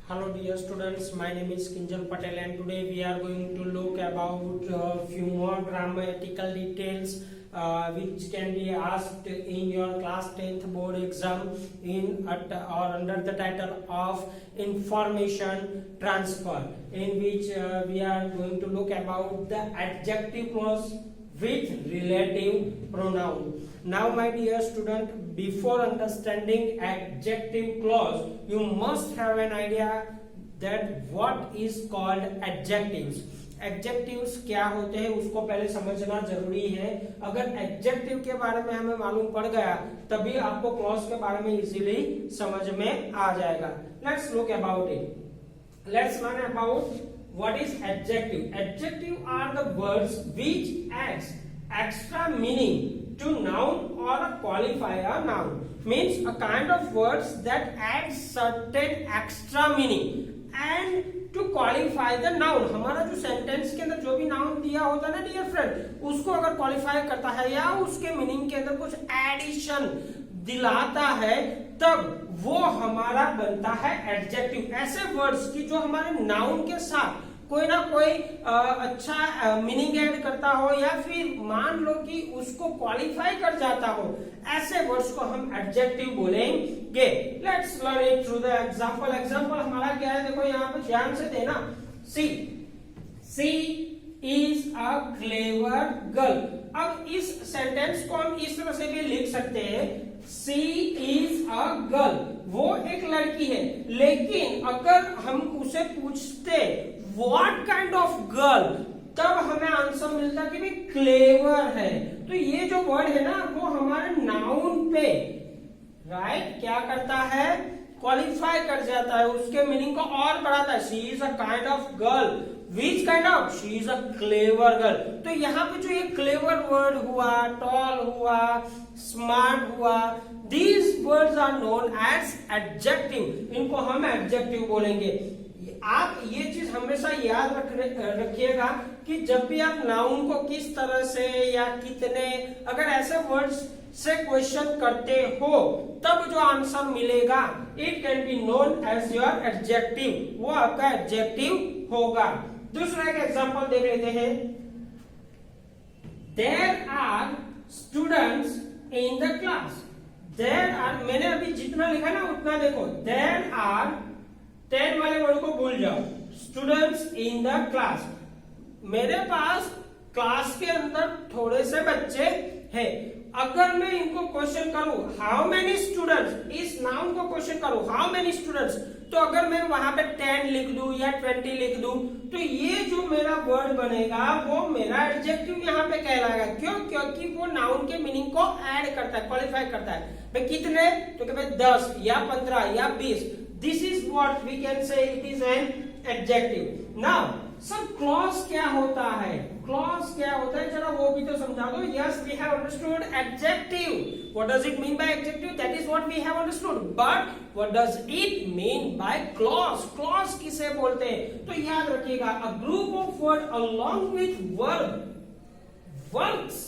Hello dear students, my name is Kinjal Patel and today we are going to look about few more grammatical details which can be asked in your class 10th board exam or under the title of information transfer, in which we are going to look about the adjective clause with relative pronoun. Now my dear student, before understanding adjective clause, you must have an idea that what is called adjectives. Adjectives क्या होते हैं उसको पहले समझना जरूरी है. अगर adjective के बारे में हमें मालूम पड़ गया तभी आपको क्लॉज के बारे में इजीली समझ में आ जाएगा. Let's look about it. Let's learn about what is adjective. Adjective are the words which adds extra meaning to noun or qualify a noun. Means a kind of words that adds certain extra meaning and to qualify the noun. हमारा जो sentence के अंदर जो भी noun दिया होता है ना डियर फ्रेंड, उसको अगर क्वालिफाई करता है या उसके मीनिंग के अंदर कुछ एडिशन दिलाता है तब वो हमारा बनता है एडजेक्टिव. ऐसे वर्ड्स की जो हमारे नाउन के साथ कोई ना कोई अच्छा मीनिंग ऐड करता हो या फिर मान लो कि उसको क्वालिफाई कर जाता हो, ऐसे वर्ड्स को हम एडजेक्टिव बोलेंगे. Let's learn it through the example. Example हमारा क्या है, देखो यहाँ पे ध्यान से देना. सी इज अ क्लेवर गर्ल. अब इस सेंटेंस को हम इस तरह से भी लिख सकते हैं, सी इज अ गर्ल. वो एक लड़की है, लेकिन अगर हम उसे पूछते व्हाट काइंड ऑफ गर्ल, तब हमें आंसर मिलता कि भाई क्लेवर है. तो ये जो वर्ड है ना वो हमारे नाउन पे राइट क्या करता है, क्वालिफाई कर जाता है, उसके मीनिंग को और बढ़ाता है. She is a kind of girl. Which kind of? She is a clever girl. तो यहाँ पे जो ये clever word हुआ, tall हुआ, smart हुआ, these words are known as adjective. इनको हम adjective बोलेंगे. आप ये चीज हमेशा याद रखिएगा कि जब भी आप नाउन को किस तरह से या कितने अगर ऐसे वर्ड्स से क्वेश्चन करते हो तब जो आंसर मिलेगा it can be known as your adjective. वो आपका एडजेक्टिव होगा. दूसरा एक एग्जांपल देख लेते हैं. There are students in the class. There are, मैंने अभी जितना लिखा ना उतना देखो. देयर आर 10 वाले वर्ड को भूल जाओ. Students in the class. मेरे पास क्लास के अंदर थोड़े से बच्चे हैं. अगर मैं इनको क्वेश्चन करूं हाउ मेनी स्टूडेंट्स, इस नाउन को क्वेश्चन करूं हाउ मेनी स्टूडेंट्स, तो अगर मैं वहां पे 10 लिख दूं या 20 लिख दूं तो ये जो मेरा वर्ड बनेगा वो मेरा एडजेक्टिव यहाँ पे कहलाएगा. क्यों? क्योंकि वो नाउन के मीनिंग को ऐड करता है, क्वालिफाई करता है. भाई कितने, तो भाई 10 या 15 या 20. This is what we can say it is an adjective. Now sir clause क्या होता है, क्लॉज क्या होता है जरा वो भी तो समझा दो. Yes we have understood adjective. What does it mean by adjective, that is what we have understood. But what does it mean by clause, clause किसे बोलते हैं? तो याद रखिएगा, a group of word along with verb works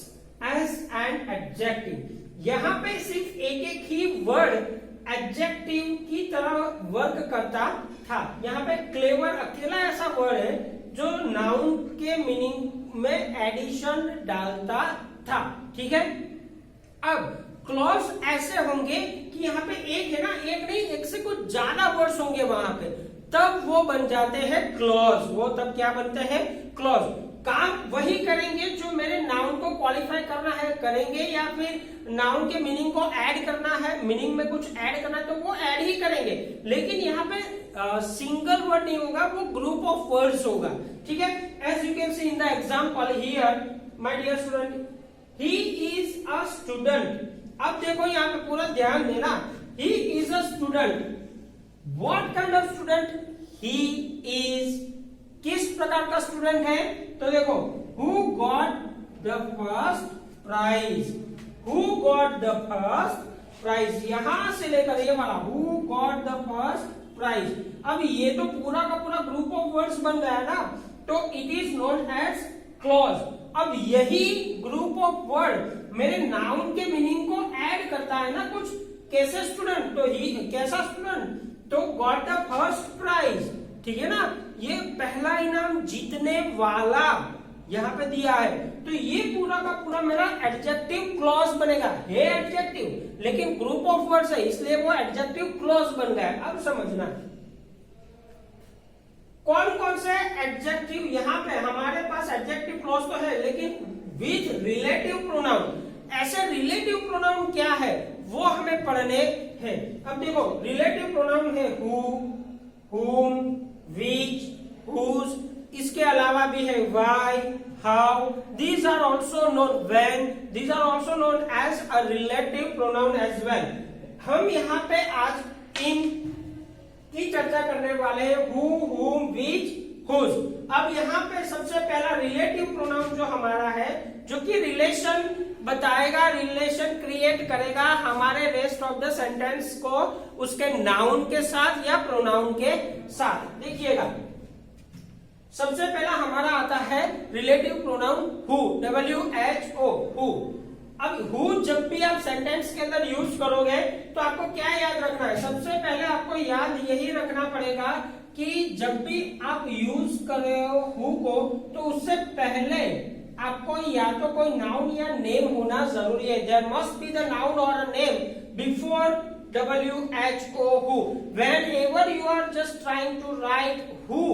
as an adjective. यहां पे सिर्फ एक एक ही वर्ड एडजेक्टिव की तरह वर्क करता था. यहाँ पे क्लेवर अकेला ऐसा वर्ड है जो नाउन के मीनिंग में एडिशन डालता था. ठीक है. अब क्लॉज ऐसे होंगे कि यहाँ पे एक है ना, एक नहीं, एक से कुछ ज्यादा वर्ड्स होंगे वहां पे, तब वो बन जाते हैं क्लॉज. वो तब क्या बनते हैं, क्लॉज. काम वही करेंगे जो मेरे नाउन को क्वालिफाई करना है करेंगे, या फिर नाउन के मीनिंग को ऐड करना है, मीनिंग में कुछ ऐड करना है तो वो ऐड ही करेंगे. लेकिन यहाँ पे सिंगल वर्ड नहीं होगा, वो ग्रुप ऑफ वर्ड्स होगा. ठीक है. As you can see in the example here my dear student, he is a student. अब देखो यहाँ पे पूरा ध्यान देना. He is a student. What kind of student, he is किस प्रकार का स्टूडेंट है, तो देखो who got the first prize. Who got the first prize, यहां से लेकर ये वाला who got the first prize. अब ये तो पूरा का पूरा ग्रुप ऑफ वर्ड्स बन गया ना, तो it is known as clause. अब यही ग्रुप ऑफ वर्ड मेरे नाउन के मीनिंग को ऐड करता है ना कुछ. कैसे स्टूडेंट, तो ही कैसा स्टूडेंट, तो गॉट द फर्स्ट प्राइज, ठीक है ना, ये पहला इनाम जीतने वाला यहाँ पे दिया है। तो ये पूरा का पूरा मेरा एडजेक्टिव क्लॉज बनेगा, है एडजेक्टिव लेकिन ग्रुप ऑफ वर्ड्स है इसलिए वो एडजेक्टिव क्लॉज बन गया। अब समझना कौन कौन से एडजेक्टिव यहाँ पे हमारे पास एडजेक्टिव क्लॉज तो है लेकिन विद रिलेटिव प्रोनाउन। ऐसे रिलेटिव प्रोनाउन क्या है वो हमें पढ़ने हैं। अब देखो रिलेटिव प्रोनाउन है हु, whom, which, whose, इसके अलावा भी है why, how, these are also known when, these are also known as a relative pronoun as well। हम यहाँ पे आज इन की चर्चा करने वाले हैं who, whom, which, whose। अब यहाँ पे सबसे पहला रिलेटिव प्रोनाउन जो हमारा है जो कि रिलेशन बताएगा, रिलेशन क्रिएट करेगा हमारे रेस्ट ऑफ द सेंटेंस को उसके नाउन के साथ या प्रोनाउन के साथ। देखिएगा सबसे पहला हमारा आता है relative pronoun who, WHO, who. अब हु जब भी आप सेंटेंस के अंदर यूज करोगे तो आपको क्या याद रखना है, सबसे पहले आपको याद यही रखना पड़ेगा कि जब भी आप यूज कर रहे हो हु को तो उससे पहले आपको या तो कोई नाउन या नेम होना जरूरी है। There must be the noun or a name before WHO, who। Whenever you are just trying to write who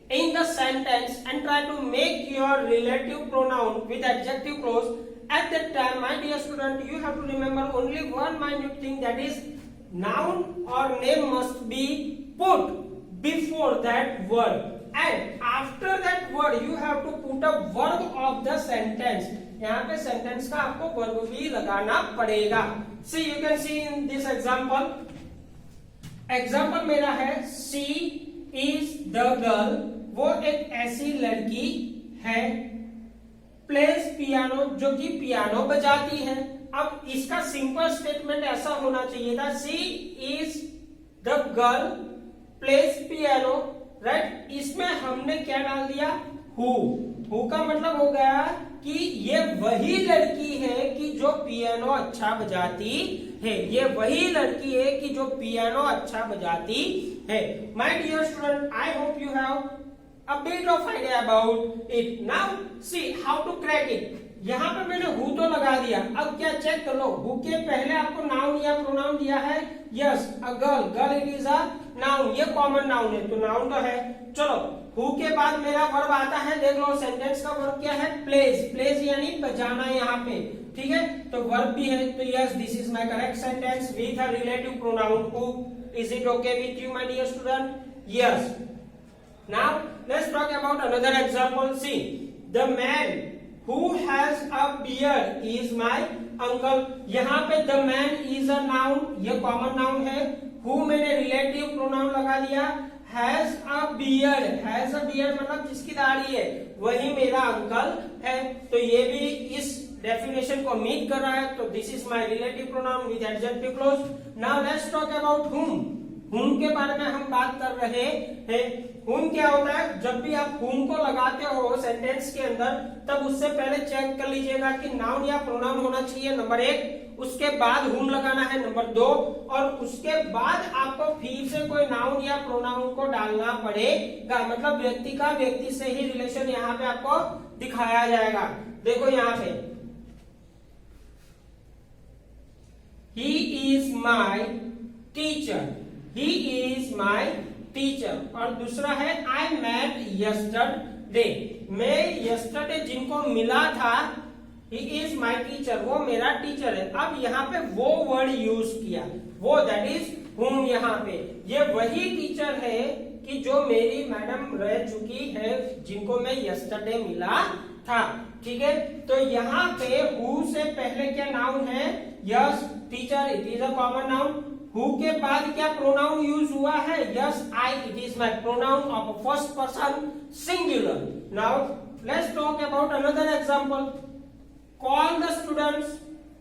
in the sentence and try to make your relative pronoun with adjective clause, at that time my dear student you have to remember only one minute thing, that is noun or name must be put before that word and after that word you have to put a verb of the sentence। यहाँ पे sentence का आपको verb भी लगाना पड़ेगा। See you can see in this example, example मेरा है she is the girl, वो एक ऐसी लड़की है, प्लेज पियानो जो कि पियानो बजाती है। अब इसका सिंपल स्टेटमेंट ऐसा होना चाहिए था she is the girl plays piano, right. इसमें हमने क्या डाल दिया हु का मतलब हो गया कि ये वही लड़की है कि जो पियानो अच्छा बजाती है, ये वही लड़की है कि जो पियानो अच्छा बजाती है। My dear student, I hope you have a bit of idea about it। now see how to crack it। यहाँ पे मैंने हु तो लगा दिया, अब क्या चेक कर लो, हु के पहले आपको नाउन या प्रोनाउन दिया है, yes a girl, girl it is a noun, ये कॉमन नाउन है तो नाउन तो है। चलो हु के बाद मेरा वर्ब आता है, देख लो सेंटेंस का वर्ब क्या है, प्लेज, प्लेज यानी बजाना यहाँ पे, ठीक है, तो वर्ब भी है, तो yes this is my correct sentence with a relative pronoun who. Is it okay with you my dear student? Yes. Now let's talk about another example। See, the man who has a beard is my uncle। यहाँ पे the man is a noun, ये common noun है, who मैंने relative pronoun लगा दिया, has a beard, has a beard मतलब जिसकी दाढ़ी है वही मेरा अंकल है, तो ये भी इस डेफिनेशन को मीट कर रहा है, तो this is my relative pronoun with adjective close. Now let's talk about whom। whom के बारे में हम बात कर रहे हैं। whom क्या होता है, जब भी आप whom को लगाते हो सेंटेंस के अंदर तब उससे पहले चेक कर लीजिएगा कि नाउन या प्रोनाउन होना चाहिए नंबर 1, उसके बाद whom लगाना है नंबर 2, और उसके बाद आपको फिर से कोई नाउन या प्रोनाउन को डालना पड़ेगा, मतलब व्यक्ति का व्यक्ति से ही रिलेशन यहाँ पे आपको दिखाया जाएगा। देखो यहाँ पे he is my teacher, he is my teacher, और दूसरा है आई मेट यस्टरडे, मैं यस्टरडे जिनको मिला था, ही इज माई टीचर, वो मेरा टीचर है। अब यहाँ पे वो वर्ड यूज किया, वो दैट इज whom। यहाँ पे ये वही टीचर है कि जो मेरी मैडम रह चुकी है, जिनको मैं यस्टरडे मिला था, ठीक है। तो यहाँ पे हु से पहले क्या नाउन है, yes teacher, it is a common noun. Who के बाद क्या प्रोनाउन यूज हुआ है, yes I, it is my pronoun of first person singular. Now let's talk about another example. Call the students,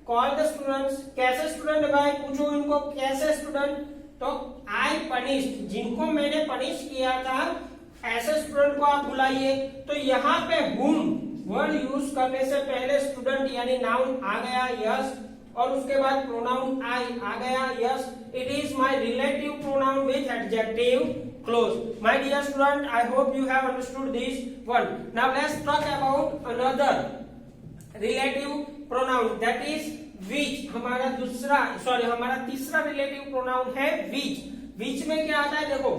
call the students, कैसे student है भाई, पूछो इनको कैसे स्टूडेंट, तो आई पनिश्ड, जिनको मैंने पनिश किया था ऐसे स्टूडेंट को आप बुलाइए। तो यहाँ पे whom वर्ड यूज करने से पहले स्टूडेंट यानी नाउन आ गया, यस और उसके बाद प्रोनाउन आई आ गया, yes it is my relative pronoun with adjective clause. My dear student, I hope you have understood this one. Now let's talk about another relative pronoun that is which. हमारा तीसरा relative pronoun है विच। विच में क्या आता है, देखो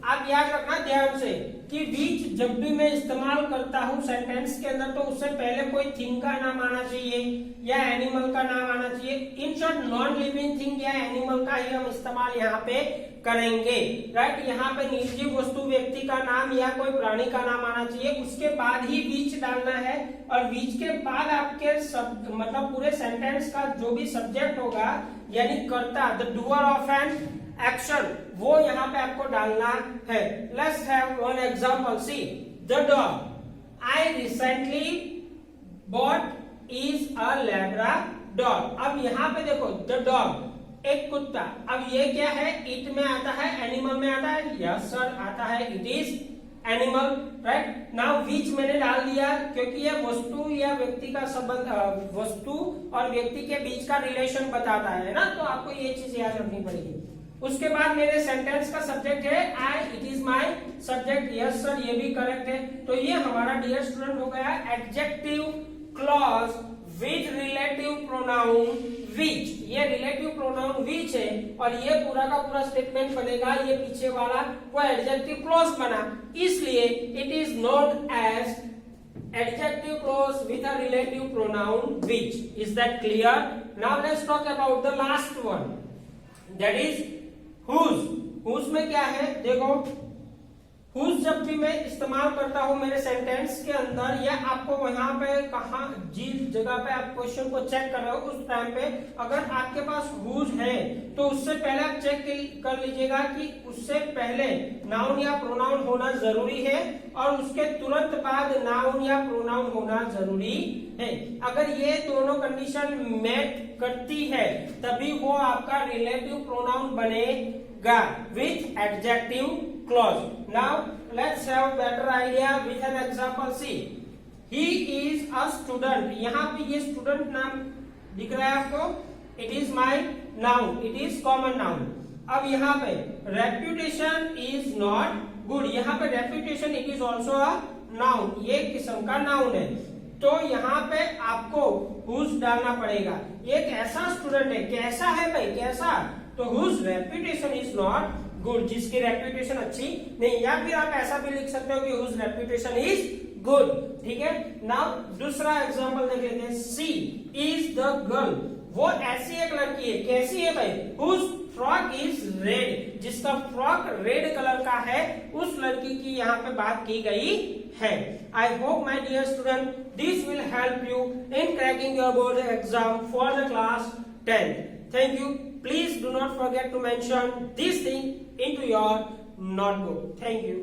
आप याद रखना ध्यान से कि विच जब भी मैं इस्तेमाल करता हूं सेंटेंस के अंदर तो उससे पहले कोई थिंग का नाम आना चाहिए या एनिमल का नाम आना चाहिए। In short non living thing या एनिमल का ही हम इस्तेमाल यहाँ पे करेंगे, राइट। यहाँ पे निर्जीव वस्तु व्यक्ति का नाम या कोई प्राणी का नाम आना चाहिए, उसके बाद ही विच डालना है। और विच के बाद आपके मतलब पूरे सेंटेंस का जो भी सब्जेक्ट होगा यानी कर्ता, the doer of an action, वो यहाँ पे आपको डालना है। Let's have one example, see the dog I recently bot is a Labrador. अब यहाँ पे देखो द डॉग एक कुत्ता, अब ये क्या है, इट में आता है, एनिमल में आता है, यस सर आता है, it is animal, right. Now which मैंने डाल दिया क्योंकि यह वस्तु या व्यक्ति का संबंध, वस्तु और व्यक्ति के बीच का रिलेशन बताता है ना, तो आपको ये चीज याद रखनी पड़ेगी। उसके बाद मेरे सेंटेंस का सब्जेक्ट है I, it is my subject, yes sir ये भी करेक्ट है। तो ये हमारा डियर स्टूडेंट हो गया adjective clause with relative pronoun विच। ये रिलेटिव प्रोनाउन विच है और ये पूरा का पूरा स्टेटमेंट बनेगा, ये पीछे वाला वो एडजेक्टिव क्लॉज बना, इसलिए it is known as adjective clause with a relative pronoun which. Is that clear? Now let's talk about the last one, that is whose। whose में क्या है, देखो whose जब भी मैं इस्तेमाल करता हूं मेरे सेंटेंस के अंदर या आपको यहाँ पे कहा जिस जगह पे आप क्वेश्चन को चेक कर रहे हो उस टाइम पे अगर आपके पास whose है तो उससे पहले आप चेक कर लीजिएगा कि उससे पहले नाउन या प्रोनाउन होना जरूरी है और उसके तुरंत बाद नाउन या प्रोनाउन होना जरूरी है। अगर ये दोनों कंडीशन मेट करती है तभी वो आपका रिलेटिव प्रोनाउन बनेगा with adjective clause। Now let's have better idea with an example, see he is a student। यहाँ पे ये स्टूडेंट नाम दिख रहा है आपको, it is my noun, it is common noun। अब यहाँ पे reputation is not good, यहाँ पे reputation it is also a noun, ये किस्म का noun है, तो यहाँ पे आपको whose डालना पड़ेगा। ये एक ऐसा स्टूडेंट है, कैसा है भाई, कैसा, तो whose reputation is not good, जिसकी रेप्यूटेशन अच्छी नहीं, या फिर आप ऐसा भी लिख सकते हो कि whose reputation is good, ठीक है। नाउ दूसरा एग्जांपल देख लेते हैं, सी इज द गर्ल, वो ऐसी एक लड़की है, कैसी है भाई, whose फ्रॉक इज रेड, जिसका फ्रॉक रेड कलर का है, उस लड़की की यहाँ पे बात की गई है। I hope my dear student this will help you in cracking your board exam for the class 10th। Thank you. Please do not forget to mention this thing into your notebook. Thank you.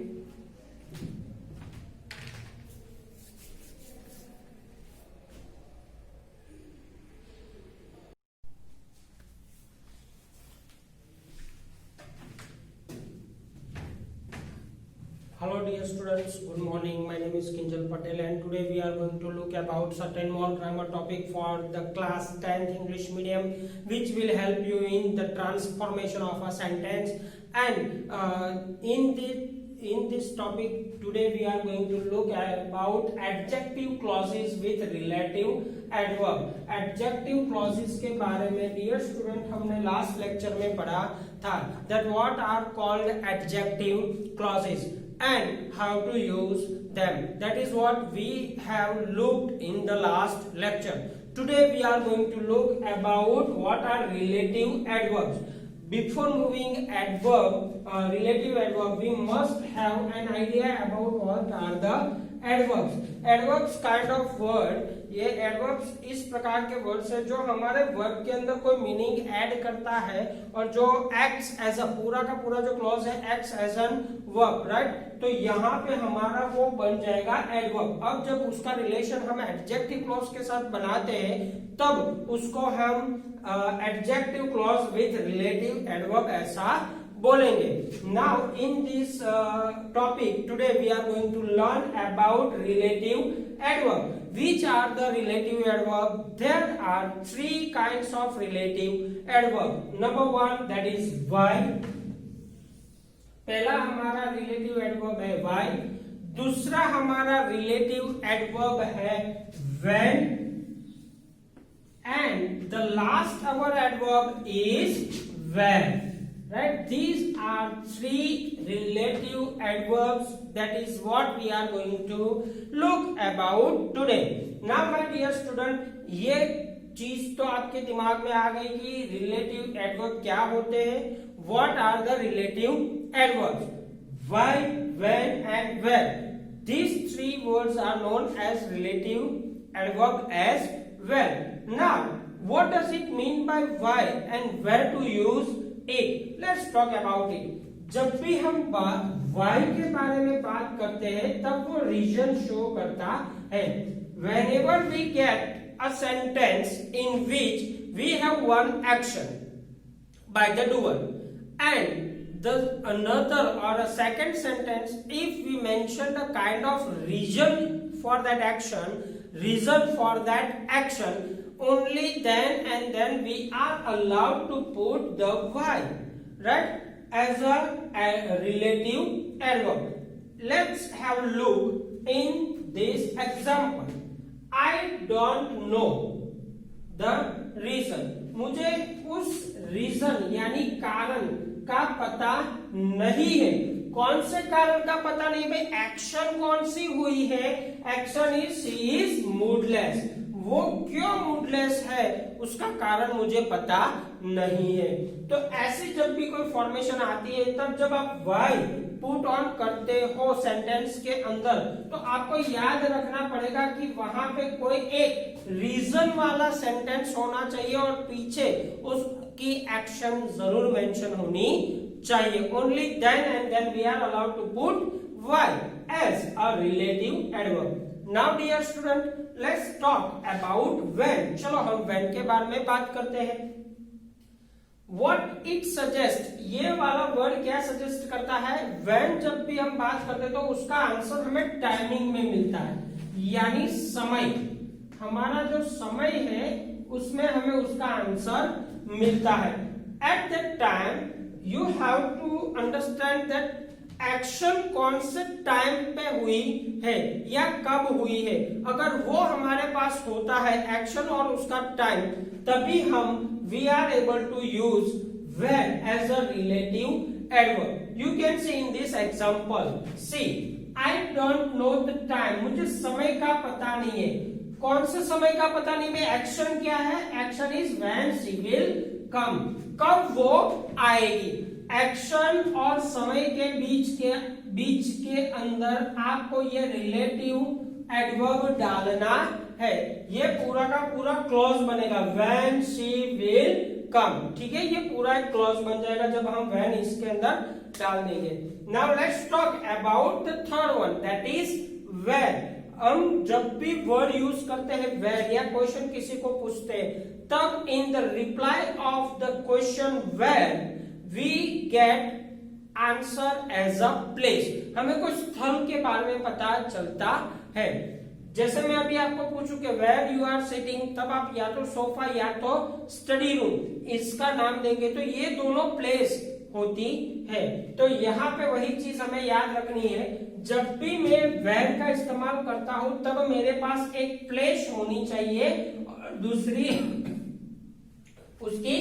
Hello dear students, good morning. My name is Kinjal Patel and today we are going to look about certain more grammar topic for the class 10th English medium which will help you in the transformation of a sentence and in this topic today we are going to look about adjective clauses with relative adverb। adjective clauses के बारे में dear student हमने last lecture में पढ़ा था that what are called adjective clauses and how to use them, that is what we have looked in the last lecture। today we are going to look about what are relative adverbs। before moving relative adverb we must have an idea about what are the adverbs। adverbs kind of word, ये adverbs इस प्रकार के words है जो हमारे verb के अंदर कोई मीनिंग ऐड करता है और जो acts as a, पूरा का पूरा जो क्लॉज है acts as an verb, right. तो यहाँ पे हमारा वो बन जाएगा एडवर्ब। अब जब उसका रिलेशन हम एडजेक्टिव क्लॉज के साथ बनाते हैं तब उसको हम adjective clause with relative adverb ऐसा बोलेंगे। Now in this topic today we are going to learn about relative adverb. Which are the relative adverb? There are three kinds of relative adverb. Number one, that is why. पहला हमारा relative adverb है why. दूसरा हमारा relative adverb है when. And the last our adverb is when. Right? These are three relative adverbs. That is what we are going to look about today. Now my dear student, ये चीज तो आपके दिमाग में आ गई कि रिलेटिव एडवर्ब क्या होते हैं. What are the relative adverbs? Why, when and where. These three words are known as relative adverb as well. Now, what does it mean by why and where to use it? Let's talk about it. जब भी हम why के बारे में बात करते हैं तब वो रीजन शो करता है. Whenever we get a sentence in which we have one action by the doer and the another or a second sentence, if we mention the kind of reason for that action, only then and then we are allowed to put the why, right, as a relative adverb. Let's have a look in this example. I don't know the reason. मुझे उस reason यानी कारण का पता नहीं है. कौन से कारण का पता नहीं भाई? एक्शन कौन सी हुई है? Action is she is moodless. वो क्यों मूडलेस है उसका कारण मुझे पता नहीं है. तो ऐसी जब भी कोई फॉर्मेशन आती है तब जब आप वाई पुट ऑन करते हो सेंटेंस के अंदर तो आपको याद रखना पड़ेगा कि वहां पे कोई एक रीजन वाला सेंटेंस होना चाहिए और पीछे उसकी एक्शन जरूर मेंशन होनी चाहिए. Only then and then we are allowed to put why as a relative adverb. Now dear student, let's talk about when. चलो हम when के बारे में बात करते हैं. What it suggests, ये वाला वर्ड क्या सजेस्ट करता है? when जब भी हम बात करते तो उसका आंसर हमें टाइमिंग में मिलता है, यानी समय. हमारा जो समय है उसमें हमें उसका आंसर मिलता है. At that time you have to understand that action कौन से टाइम पे हुई है या कब हुई है. अगर वो हमारे पास होता है एक्शन और उसका टाइम, तभी हम we are able to use when as a relative adverb. You can see in this example. See, I don't know the time. मुझे समय का पता नहीं है. कौन से समय का पता नहीं है? एक्शन क्या है? Action is when she will come. कब वो आएगी. एक्शन और समय के बीच के अंदर आपको ये रिलेटिव एडवर्ब डालना है. ये पूरा का पूरा क्लॉज बनेगा when she will come. ठीक है, ये पूरा एक क्लॉज बन जाएगा जब हम when इसके अंदर डाल देंगे. Now let's talk about the third one, that is where. हम जब भी वर्ड यूज करते हैं where या क्वेश्चन किसी को पूछते हैं तब in the reply off the question where we get answer as a place. हमें कोई स्थल के बारे में पता चलता है. जैसे मैं अभी आपको पूछूं कि where you are sitting, तब आप या तो सोफा या तो स्टडी रूम इसका नाम देंगे तो ये दोनों प्लेस होती है. तो यहाँ पे वही चीज हमें याद रखनी है. जब भी मैं where का इस्तेमाल करता हूं तब मेरे पास एक प्लेस होनी चाहिए और दूसरी उसकी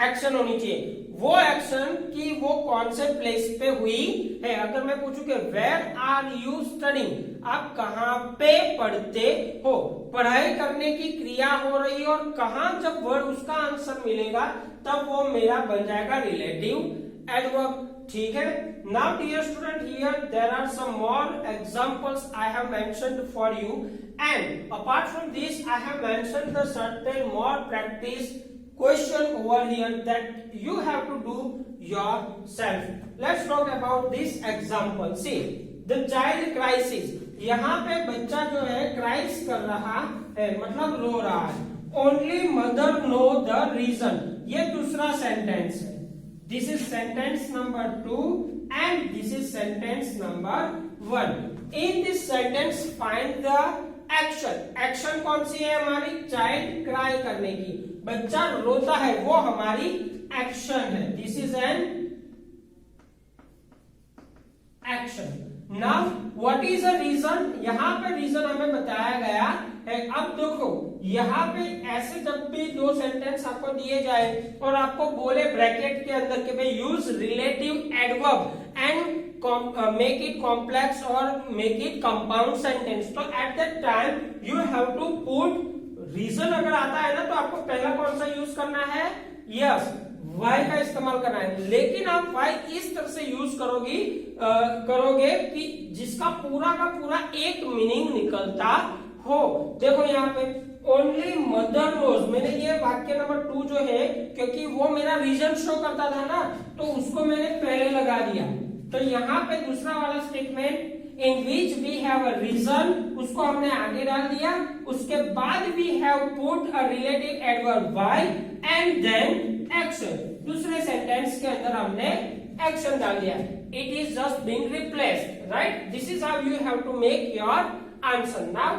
एक्शन होनी चाहिए. वो एक्शन की वो कौन से प्लेस पे हुई है. अगर मैं पूछूं कि वेयर आर यू स्टडिंग, आप कहां पे पढ़ते हो. पढ़ाई करने की क्रिया हो रही है और कहां जब वर्ड उसका आंसर मिलेगा तब वो मेरा बन जाएगा रिलेटिव एडवर्ब. ठीक है. Now dear student, here there are some more examples I have mentioned for you and apart from this I have mentioned the certain more practice question over here that you have to do yourself. Let's talk about this example. See, the child crisis. यहाँ पे बच्चा जो है Christ कर रहा है, मतलब रो रहा है. Only mother know the reason. ये दूसरा सेंटेंस है. This is sentence number 2 and this is sentence number 1। In this sentence find the action. Action कौन सी है हमारी? चाइल्ड क्राई करने की, बच्चा रोता है, वो हमारी एक्शन है। This is an action. Now what is the reason? यहां पे रीजन हमें बताया गया है। अब देखो यहां पे ऐसे जब भी दो सेंटेंस आपको दिए जाए और आपको बोले ब्रैकेट के अंदर के भाई use relative adverb and make it complex or make it compound sentence, तो at that time you have to put reason। अगर आता है ना तो आपको पहला कौन सा यूज करना है? यस, why का इस्तेमाल करना है। लेकिन आप why इस तरह से यूज करोगे कि जिसका पूरा का पूरा एक मीनिंग निकलता हो। देखो यहाँ पे ओनली मदर नोज, मैंने ये वाक्य नंबर 2 जो है, क्योंकि वो मेरा रीजन शो करता था ना, तो उसको मैंने पहले लगा दिया। तो यहाँ पे दूसरा वाला statement in which we have a reason, उसको हमने आगे डाल दिया। उसके बाद we have put a relative adverb why and then action. दूसरे सेंटेंस के अंदर हमने एक्शन डाल दिया। It is just being replaced, right? This is how you have to make your answer. Now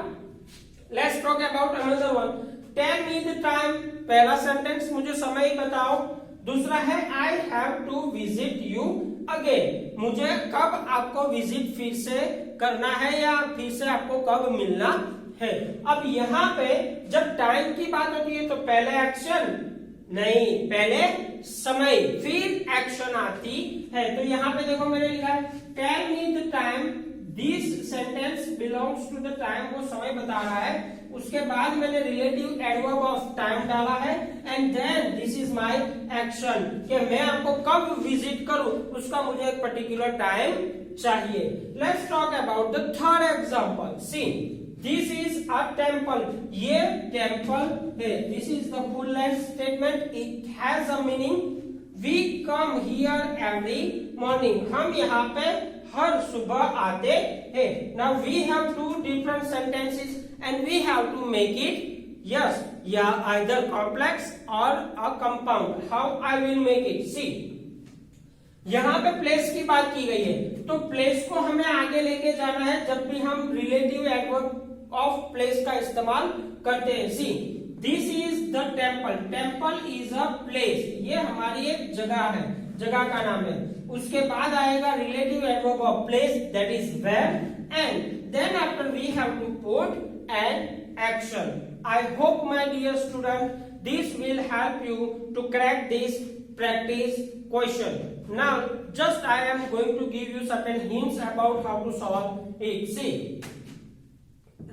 let's talk about another one. Tell me the time. पहला sentence मुझे समय बताओ। दूसरा है I have to visit you again, मुझे कब आपको visit फिर से करना है या फिर से आपको कब मिलना है। अब यहाँ पे जब टाइम की बात होती है तो पहले एक्शन नहीं, पहले समय फिर एक्शन आती है। तो यहाँ पे देखो मैंने लिखा है tell me the time. This sentence belongs to the time, वो समय बता रहा है। उसके बाद मैंने रिलेटिव एडवर्ब ऑफ टाइम डाला है and then this is my action, कि मैं आपको कब विजिट करूं, उसका मुझे एक पर्टिकुलर टाइम चाहिए। Let's talk about the third example. See this is a temple, ये टेम्पल है। This is the full length statement, it has a meaning. We come here every morning, हम यहाँ पे हर सुबह आते हैं। Now we have two different sentences and we have to make it yes either complex or a compound. How I will make it? See, यहाँ पे place की बात की गई है, तो प्लेस को हमें आगे लेके जाना है जब भी हम रिलेटिव एडवर्ब ऑफ प्लेस का इस्तेमाल करते हैं। सी this is the temple, temple is a place, ये हमारी एक जगह है, जगह का नाम है। उसके बाद आएगा relative adverb of place, that is where, and then after we have to put and action. I hope my dear student this will help you to crack this practice question. Now just I am going to give you certain hints about how to solve it. See,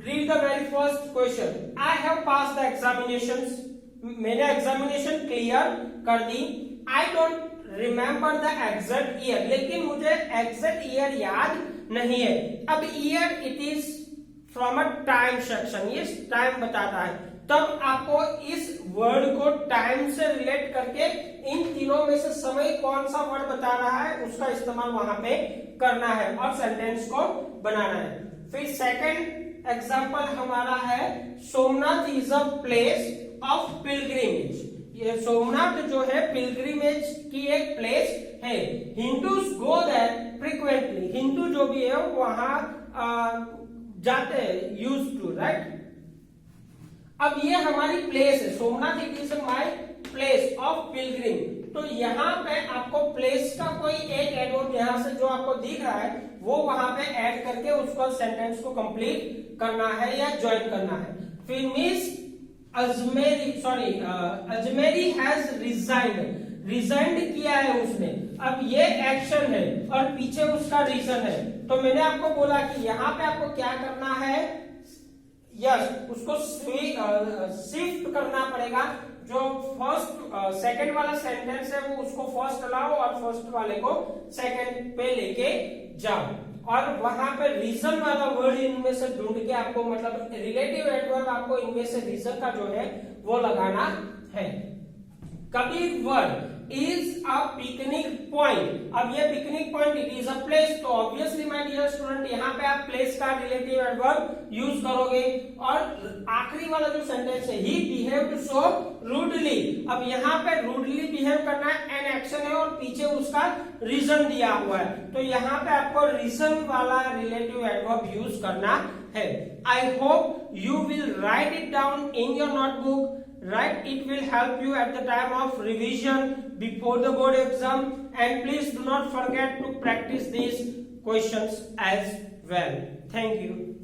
read the very first question. I have passed the examinations. मैंने examination clear कर दी। I don't remember the exact year, लेकिन मुझे exact year याद नहीं है। अब year it is from a time section, ये time बताता है। तब आपको इस वर्ड को टाइम से रिलेट करके इन तीनों में से समय कौन सा वर्ड बता रहा है उसका इस्तेमाल वहां पे करना है और सेंटेंस को बनाना है। फिर सेकंड एग्जांपल हमारा है Somnath is a place of pilgrimage. ये सोमनाथ जो है पिलग्रिमेज की एक प्लेस है। Hindus go there frequently, Hindu जो भी है वहां जाते हैं, यूज टू, राइट। अब ये हमारी प्लेस है Somnath, it is my place of Pilgrim. तो यहाँ पे आपको प्लेस का कोई एक एडवर्ब यहाँ से जो आपको दिख रहा है वो वहां पे ऐड करके उसको सेंटेंस को कंप्लीट करना है या ज्वाइन करना है। फिर Miss Ajmeri has resigned, resigned किया है उसने। अब ये एक्शन है और पीछे उसका रीजन है। तो मैंने आपको बोला कि यहाँ पे आपको क्या करना है, यस उसको शिफ्ट करना पड़ेगा। जो फर्स्ट सेकंड वाला सेंटेंस है वो उसको फर्स्ट लाओ और फर्स्ट वाले को सेकंड पे लेके जाओ, और वहां पे रीजन वाला वर्ड इनमें से ढूंढ के आपको, मतलब रिलेटिव एडवर्ब आपको इनमें से रीजन का जो है वो लगाना है। Kabir word is a picnic point. अब ये picnic point it is a place, तो ऑब्वियसली माय डियर स्टूडेंट यहाँ पे आप प्लेस का रिलेटिव एडवर्ब यूज करोगे। और आखिरी वाला जो सेंटेंस है ही बिहेव्ड सो रूडली, अब यहाँ पे रूडली बिहेव करना है, एन एक्शन है और पीछे उसका रीजन दिया हुआ है, तो यहाँ पे आपको रीजन वाला रिलेटिव एडवर्ब यूज करना है। I hope you will write it down in your notebook, right? It will help you at the time of revision before the board exam, and please do not forget to practice these questions as well. Thank you.